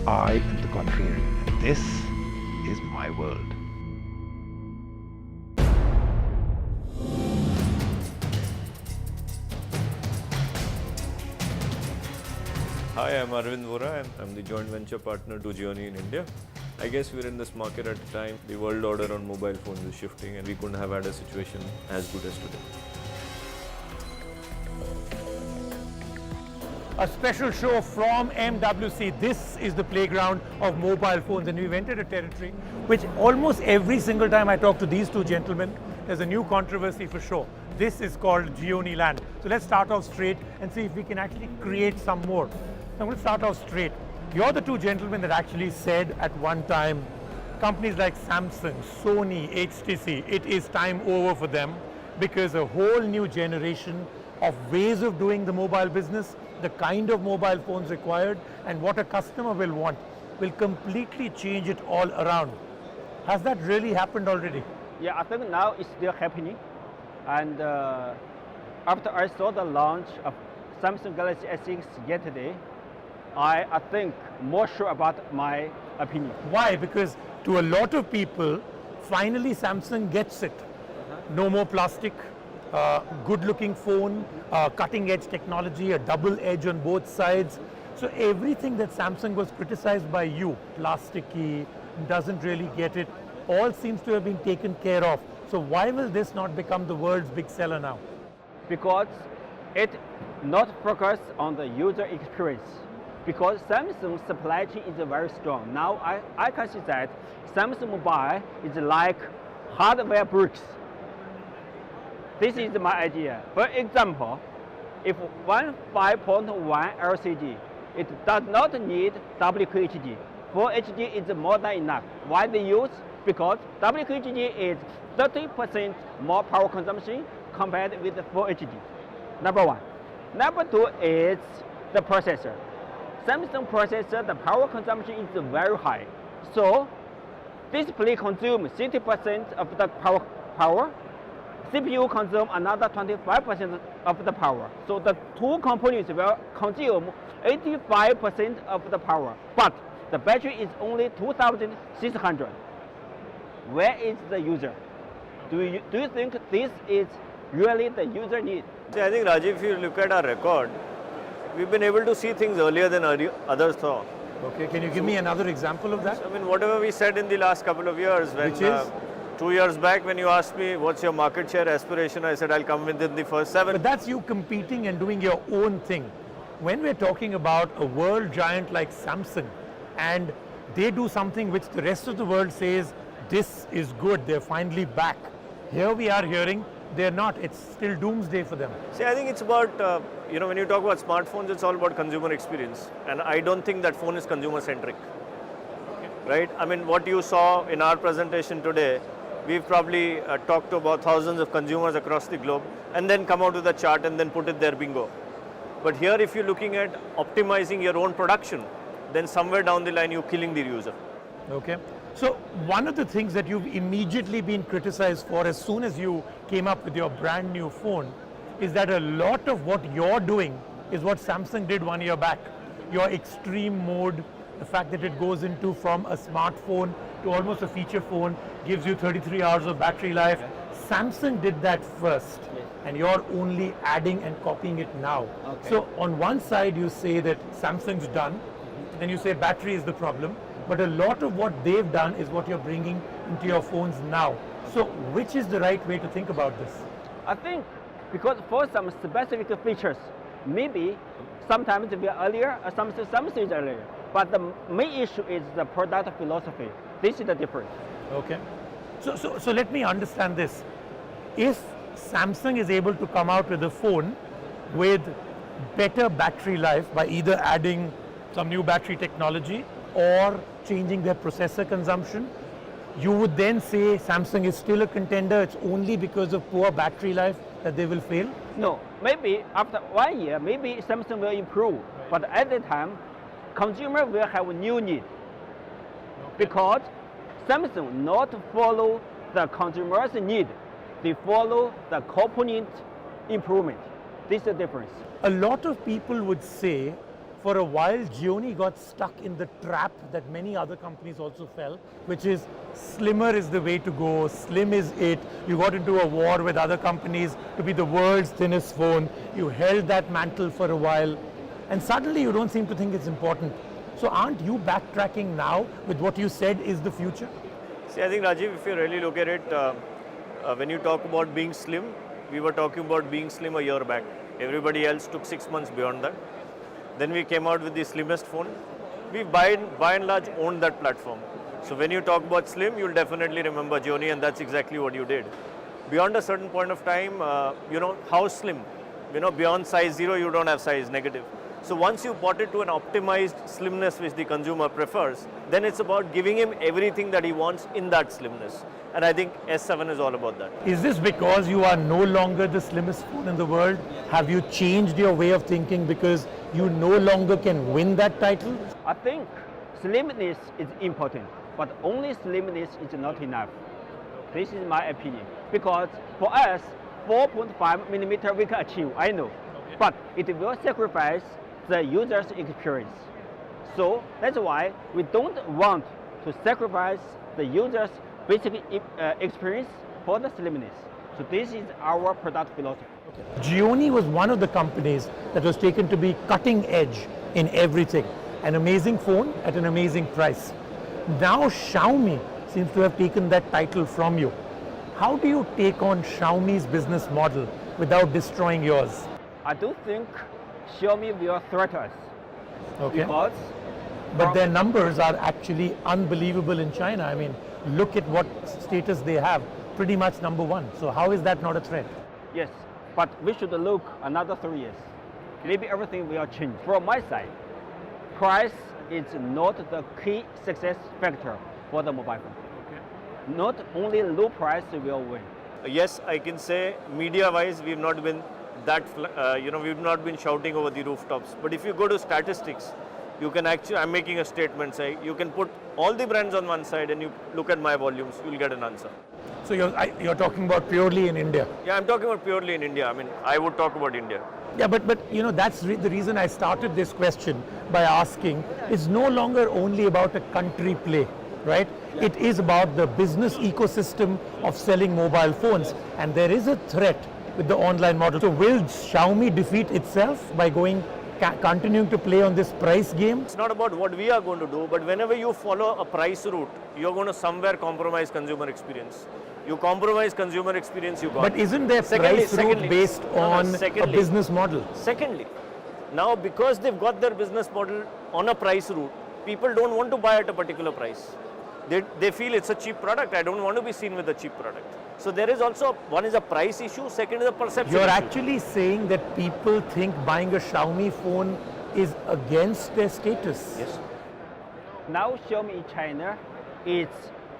I am the contrarian, and this is my world. Hi, I'm Arvind Vohra and I'm the joint venture partner to Gionee in India. I guess we're in this market at a time the world order on mobile phones is shifting and we couldn't have had a situation as good as today. A special show from MWC. This is the playground of mobile phones, and we've entered a territory which almost every single time I talk to these two gentlemen, there's a new controversy for sure. This is called Gionee land. So let's start off straight and see if we can actually create some more. I'm going to start off straight. You're the two gentlemen that actually said at one time, companies like Samsung, Sony, HTC, it is time over for them because a whole new generation of ways of doing the mobile business, the kind of mobile phones required, and what a customer will want will completely change it all around. Has that really happened already? Yeah, I think now it's still happening. And after I saw the launch of Samsung Galaxy S6 yesterday, I think more sure about my opinion. Why? Because to a lot of people, finally Samsung gets it. No more plastic, good looking phone, cutting edge technology, a double edge on both sides. So everything that Samsung was criticized by you, plasticky, doesn't really get it, all seems to have been taken care of. So why will this not become the world's big seller now? Because it not focus on the user experience. Because Samsung supply chain is very strong. Now I can see that Samsung Mobile is like hardware bricks. This is my idea. For example, if 5.1 LCD, it does not need WQHD. Full HD is more than enough. Why they use? Because WQHD is 30% more power consumption compared with the Full HD. Number one. Number two is the processor. Samsung processor, the power consumption is very high. So display consumes 60% of the power. CPU consume another 25% of the power. So the two components will consume 85% of the power. But the battery is only 2,600. Where is the user? Do you think this is really the user need? See, I think Rajiv, if you look at our record, we've been able to see things earlier than others saw. Okay, can you give me another example of that? I mean, whatever we said in the last couple of years, when Which is? 2 years back when you asked me what's your market share aspiration, I said I'll come within the first 7. But that's you competing and doing your own thing. When we're talking about a world giant like Samsung and they do something which the rest of the world says this is good, they're finally back. Here we are hearing they're not, it's still doomsday for them. See, I think it's about, when you talk about smartphones, it's all about consumer experience. And I don't think that phone is consumer centric. Okay. Right? I mean, what you saw in our presentation today, we've probably talked to about thousands of consumers across the globe and then come out with a chart and then put it there, bingo. But here, if you're looking at optimizing your own production, then somewhere down the line, you're killing the user. Okay. So one of the things that you've immediately been criticized for as soon as you came up with your brand new phone is that a lot of what you're doing is what Samsung did 1 year back. Your extreme mode, the fact that it goes into from a smartphone to almost a feature phone, gives you 33 hours of battery life. Samsung did that first, and you're only adding and copying it now. Okay. So on one side you say that Samsung's done, then you say battery is the problem, but a lot of what they've done is what you're bringing into your phones now. So which is the right way to think about this? I think because for some specific features, maybe sometimes we are earlier, or some is earlier. But the main issue is the product philosophy. This is the difference. Okay. So let me understand this. If Samsung is able to come out with a phone with better battery life by either adding some new battery technology or changing their processor consumption, you would then say Samsung is still a contender, it's only because of poor battery life that they will fail? No, maybe after 1 year, maybe Samsung will improve. But at the time, consumer will have a new need. Because Samsung not follow the consumer's need, they follow the component improvement. This is the difference. A lot of people would say For a while, Gionee got stuck in the trap that many other companies also fell, which is slimmer is the way to go, slim is it. You got into a war with other companies to be the world's thinnest phone. You held that mantle for a while, and suddenly you don't seem to think it's important. So aren't you backtracking now with what you said is the future? See, I think Rajiv, if you really look at it, when you talk about being slim, we were talking about being slim a year back. Everybody else took 6 months beyond that. Then we came out with the slimmest phone. We by and large owned that platform. So when you talk about slim, you'll definitely remember Gionee, and that's exactly what you did. Beyond a certain point of time, how slim? Beyond size 0, you don't have size negative. So once you brought it to an optimized slimness which the consumer prefers, then it's about giving him everything that he wants in that slimness. And I think S7 is all about that. Is this because you are no longer the slimmest phone in the world? Have you changed your way of thinking because you no longer can win that title? I think slimness is important, but only slimness is not enough. This is my opinion. Because for us, 4.5 millimeter we can achieve, I know. But it will sacrifice the user's experience. So that's why we don't want to sacrifice the user's basic experience for the slimness. So this is our product philosophy. Gionee was one of the companies that was taken to be cutting edge in everything. An amazing phone at an amazing price. Now Xiaomi seems to have taken that title from you. How do you take on Xiaomi's business model without destroying yours? I do think Xiaomi will threaten us. Okay. Because but their numbers are actually unbelievable in China. I mean, look at what status they have, pretty much number one. So how is that not a threat? yes, but we should look another 3 years. Maybe everything will change. From my side, price is not the key success factor for the mobile phone. Okay. Not only low price will win. Yes, I can say media-wise, we've not been we've not been shouting over the rooftops. But if you go to statistics, you can actually, I'm making a statement, say, you can put all the brands on one side and you look at my volumes, you'll get an answer. So you're talking about purely in India? Yeah, I'm talking about purely in India. I mean, I would talk about India. Yeah, but that's the reason I started this question by asking, it's no longer only about a country play, right? Yeah. It is about the business ecosystem of selling mobile phones, and there is a threat with the online model. So will Xiaomi defeat itself by continuing to play on this price game? It's not about what we are going to do, but whenever you follow a price route, you're going to somewhere compromise consumer experience. You compromise consumer experience, you got. But isn't there price route based on a business model? Secondly, now because they've got their business model on a price route, people don't want to buy at a particular price. They feel it's a cheap product. I don't want to be seen with a cheap product. So there is also, one is a price issue, second is a perception You're issue. actually saying that people think buying a Xiaomi phone is against their status. Yes. Now Xiaomi in China is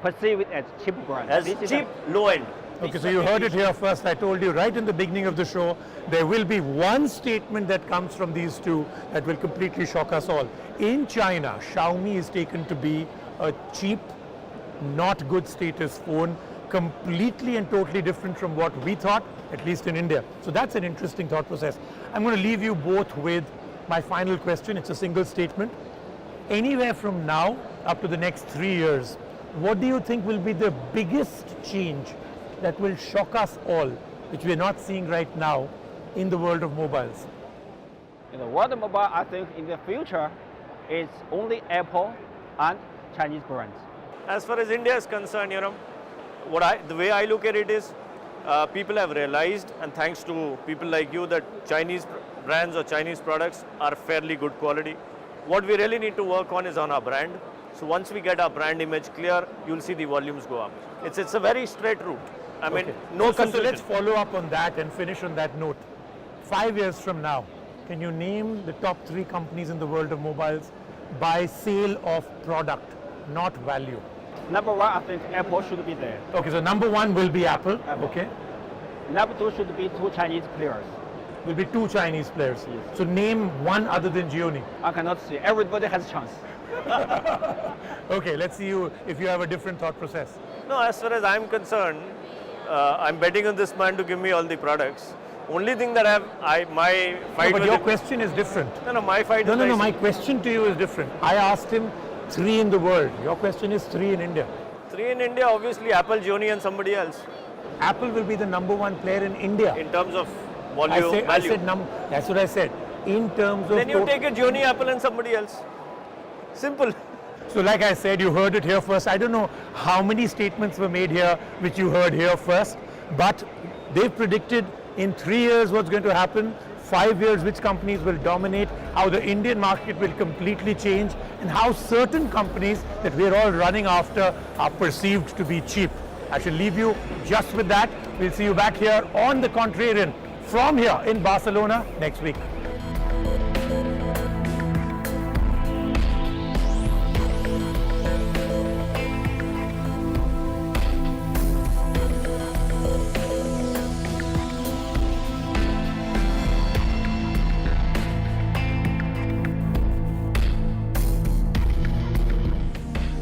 perceived as cheap brand. As cheap, low end. Okay, so you heard it here first. I told you right in the beginning of the show, there will be one statement that comes from these two that will completely shock us all. In China, Xiaomi is taken to be a cheap, not good status phone, completely and totally different from what we thought, at least in India. So that's an interesting thought process. I'm going to leave you both with my final question. It's a single statement. Anywhere from now up to the next 3 years, what do you think will be the biggest change that will shock us all, which we're not seeing right now in the world of mobiles? In the world of mobile, I think in the future, it's only Apple and Chinese brands. As far as India is concerned, the way I look at it is, people have realized, and thanks to people like you, that Chinese brands or Chinese products are fairly good quality. What we really need to work on is on our brand. So once we get our brand image clear, you'll see the volumes go up. It's a very straight route. I mean, no confusion. So let's follow up on that and finish on that note. 5 years from now, can you name the top 3 companies in the world of mobiles by sale of product, not value? Number 1, I think Apple should be there. Okay, so number 1 will be Apple. Okay. Number 2 should be 2 Chinese players. Will be 2 Chinese players. Yes. So name one other than Gionee. I cannot say. Everybody has a chance. Okay, let's see if you have a different thought process. No, as far as I'm concerned, I'm betting on this man to give me all the products. Only thing that my fight but with your him- question is different. No, my fight No, is no, no. very My question to you is different. I asked him 3 in the world. Your question is 3 in India. 3 in India, obviously Apple, Gionee and somebody else Apple will be the #1 player in India. in terms of I volume, said value. that's what I said. In terms of Then you take it Gionee, Apple and somebody else. Simple. So like I said, you heard it here first. I don't know how many statements were made here which you heard here first, but they've predicted in 3 years what's going to happen, 5 years which companies will dominate, how the Indian market will completely change, and how certain companies that we're all running after are perceived to be cheap. I shall leave you just with that. We'll see you back here on The Contrarian from here in Barcelona next week.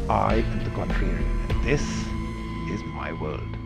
I am the contrarian, and this is my world.